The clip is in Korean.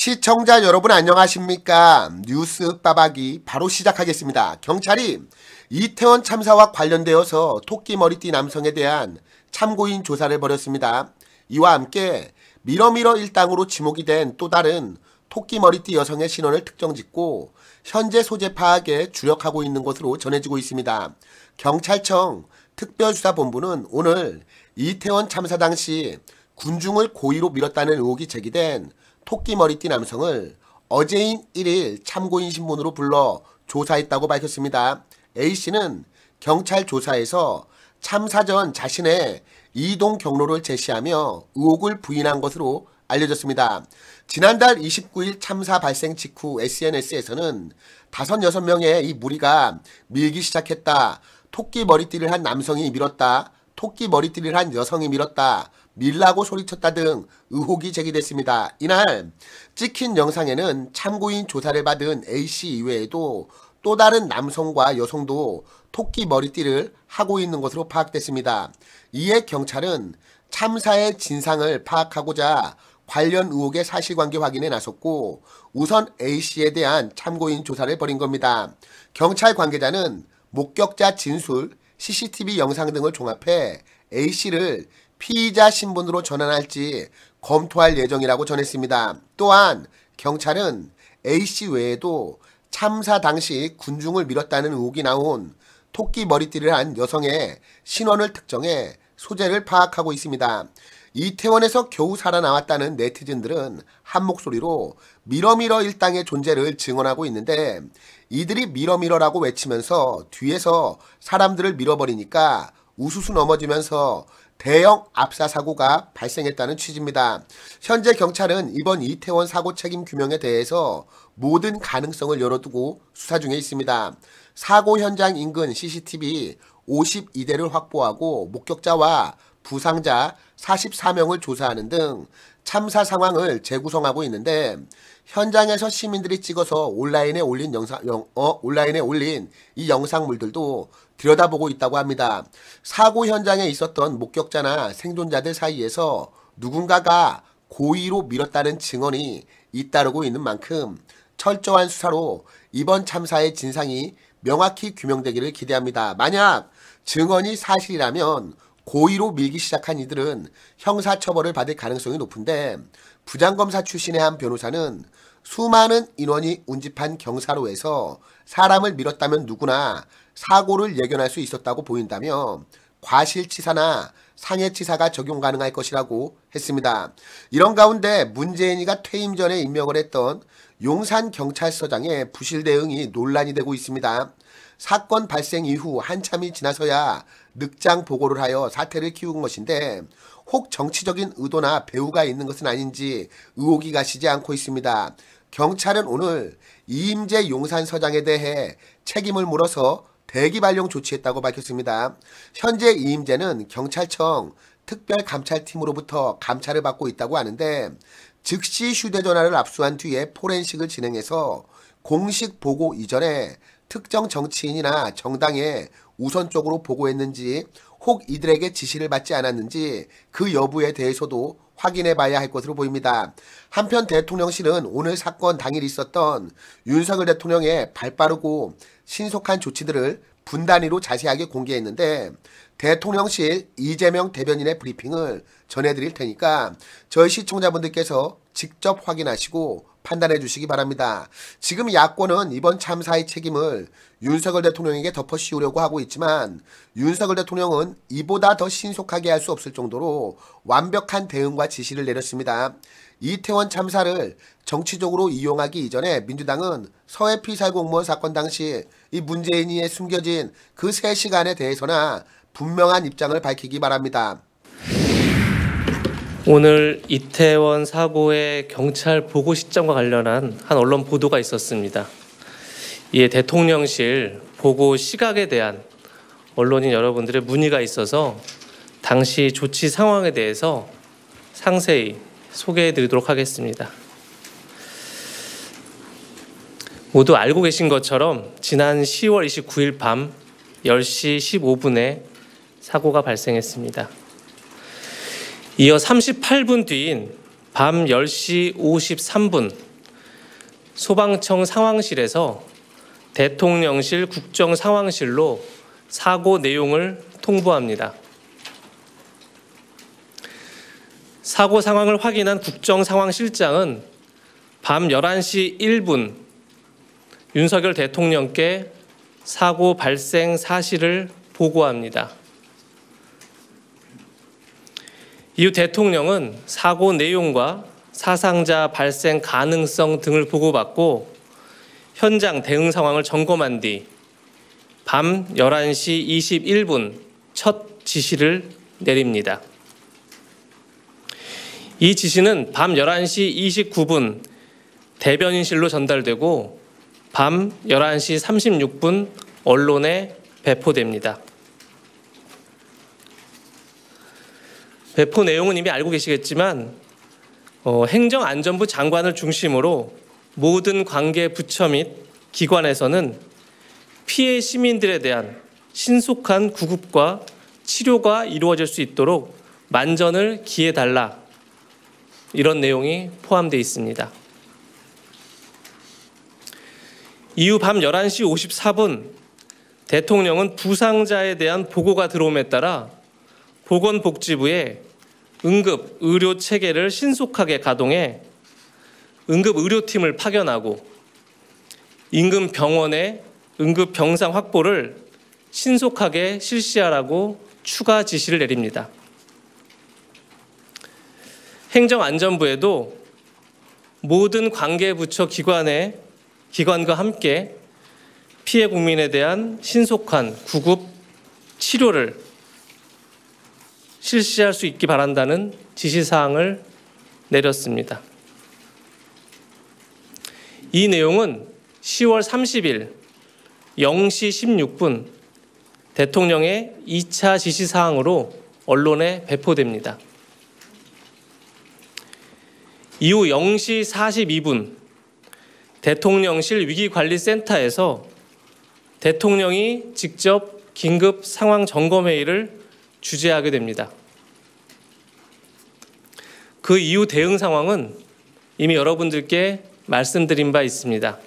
시청자 여러분 안녕하십니까? 뉴스 빠박이 바로 시작하겠습니다. 경찰이 이태원 참사와 관련되어서 토끼 머리띠 남성에 대한 참고인 조사를 벌였습니다. 이와 함께 미러미러 일당으로 지목이 된 또 다른 토끼 머리띠 여성의 신원을 특정짓고 현재 소재 파악에 주력하고 있는 것으로 전해지고 있습니다. 경찰청 특별수사본부는 오늘 이태원 참사 당시 군중을 고의로 밀었다는 의혹이 제기된 토끼 머리띠 남성을 어제인 1일 참고인 신문으로 불러 조사했다고 밝혔습니다. A씨는 경찰 조사에서 참사 전 자신의 이동 경로를 제시하며 의혹을 부인한 것으로 알려졌습니다. 지난달 29일 참사 발생 직후 SNS에서는 5-6명의 이 무리가 밀기 시작했다. 토끼 머리띠를 한 남성이 밀었다. 토끼 머리띠를 한 여성이 밀었다. 밀라고 소리쳤다 등 의혹이 제기됐습니다. 이날 찍힌 영상에는 참고인 조사를 받은 A씨 이외에도 또 다른 남성과 여성도 토끼 머리띠를 하고 있는 것으로 파악됐습니다. 이에 경찰은 참사의 진상을 파악하고자 관련 의혹의 사실관계 확인에 나섰고 우선 A씨에 대한 참고인 조사를 벌인 겁니다. 경찰 관계자는 목격자 진술, CCTV 영상 등을 종합해 A씨를 피의자 신분으로 전환할지 검토할 예정이라고 전했습니다. 또한 경찰은 A씨 외에도 참사 당시 군중을 밀었다는 의혹이 나온 토끼 머리띠를 한 여성의 신원을 특정해 소재를 파악하고 있습니다. 이태원에서 겨우 살아나왔다는 네티즌들은 한 목소리로 미러미러 일당의 존재를 증언하고 있는데 이들이 미러미러라고 외치면서 뒤에서 사람들을 밀어버리니까 우수수 넘어지면서 대형 압사 사고가 발생했다는 취지입니다. 현재 경찰은 이번 이태원 사고 책임 규명에 대해서 모든 가능성을 열어두고 수사 중에 있습니다. 사고 현장 인근 CCTV 52대를 확보하고 목격자와 부상자 44명을 조사하는 등 참사 상황을 재구성하고 있는데 현장에서 시민들이 찍어서 온라인에 올린 이 영상물들도 들여다보고 있다고 합니다. 사고 현장에 있었던 목격자나 생존자들 사이에서 누군가가 고의로 밀었다는 증언이 잇따르고 있는 만큼 철저한 수사로 이번 참사의 진상이 명확히 규명되기를 기대합니다. 만약 증언이 사실이라면 고의로 밀기 시작한 이들은 형사처벌을 받을 가능성이 높은데 부장검사 출신의 한 변호사는 수많은 인원이 운집한 경사로에서 사람을 밀었다면 누구나 사고를 예견할 수 있었다고 보인다며 과실치사나 상해치사가 적용 가능할 것이라고 했습니다. 이런 가운데 문재인이가 퇴임 전에 임명을 했던 용산경찰서장의 부실 대응이 논란이 되고 있습니다. 사건 발생 이후 한참이 지나서야 늑장 보고를 하여 사태를 키운 것인데 혹 정치적인 의도나 배후가 있는 것은 아닌지 의혹이 가시지 않고 있습니다. 경찰은 오늘 이임재 용산서장에 대해 책임을 물어서 대기발령 조치했다고 밝혔습니다. 현재 이임재는 경찰청 특별감찰팀으로부터 감찰을 받고 있다고 하는데 즉시 휴대전화를 압수한 뒤에 포렌식을 진행해서 공식 보고 이전에 특정 정치인이나 정당에 우선적으로 보고했는지 혹 이들에게 지시를 받지 않았는지 그 여부에 대해서도 확인해 봐야 할 것으로 보입니다. 한편 대통령실은 오늘 사건 당일 있었던 윤석열 대통령의 발빠르고 신속한 조치들을 분단위로 자세하게 공개했는데 대통령실 이재명 대변인의 브리핑을 전해드릴 테니까 저희 시청자분들께서 직접 확인하시고 판단해 주시기 바랍니다. 지금 야권은 이번 참사의 책임을 윤석열 대통령에게 덮어씌우려고 하고 있지만 윤석열 대통령은 이보다 더 신속하게 할 수 없을 정도로 완벽한 대응과 지시를 내렸습니다. 이태원 참사를 정치적으로 이용하기 이전에 민주당은 서해 피살 공무원 사건 당시 이 문재인이의 숨겨진 그 3시간에 대해서나 분명한 입장을 밝히기 바랍니다. 오늘 이태원 사고의 경찰 보고 시점과 관련한 한 언론 보도가 있었습니다. 이에 대통령실 보고 시각에 대한 언론인 여러분들의 문의가 있어서 당시 조치 상황에 대해서 상세히 소개해드리도록 하겠습니다. 모두 알고 계신 것처럼 지난 10월 29일 밤 10시 15분에 사고가 발생했습니다. 이어 38분 뒤인 밤 10시 53분 소방청 상황실에서 대통령실 국정상황실로 사고 내용을 통보합니다. 사고 상황을 확인한 국정상황실장은 밤 11시 1분 윤석열 대통령께 사고 발생 사실을 보고합니다. 이후 대통령은 사고 내용과 사상자 발생 가능성 등을 보고받고 현장 대응 상황을 점검한 뒤 밤 11시 21분 첫 지시를 내립니다. 이 지시는 밤 11시 29분 대변인실로 전달되고 밤 11시 36분 언론에 배포됩니다. 배포 내용은 이미 알고 계시겠지만 행정안전부 장관을 중심으로 모든 관계 부처 및 기관에서는 피해 시민들에 대한 신속한 구급과 치료가 이루어질 수 있도록 만전을 기해달라, 이런 내용이 포함되어 있습니다. 이후 밤 11시 54분 대통령은 부상자에 대한 보고가 들어옴에 따라 보건복지부에 응급 의료 체계를 신속하게 가동해 응급 의료팀을 파견하고 인근 병원의 응급 병상 확보를 신속하게 실시하라고 추가 지시를 내립니다. 행정안전부에도 모든 관계부처 기관과 함께 피해 국민에 대한 신속한 구급 치료를 실시할 수 있기 바란다는 지시사항을 내렸습니다. 이 내용은 10월 30일 0시 16분 대통령의 2차 지시사항으로 언론에 배포됩니다. 이후 0시 42분 대통령실 위기관리센터에서 대통령이 직접 긴급 상황 점검회의를 주재하게 됩니다. 그 이후 대응 상황은 이미 여러분들께 말씀드린 바 있습니다.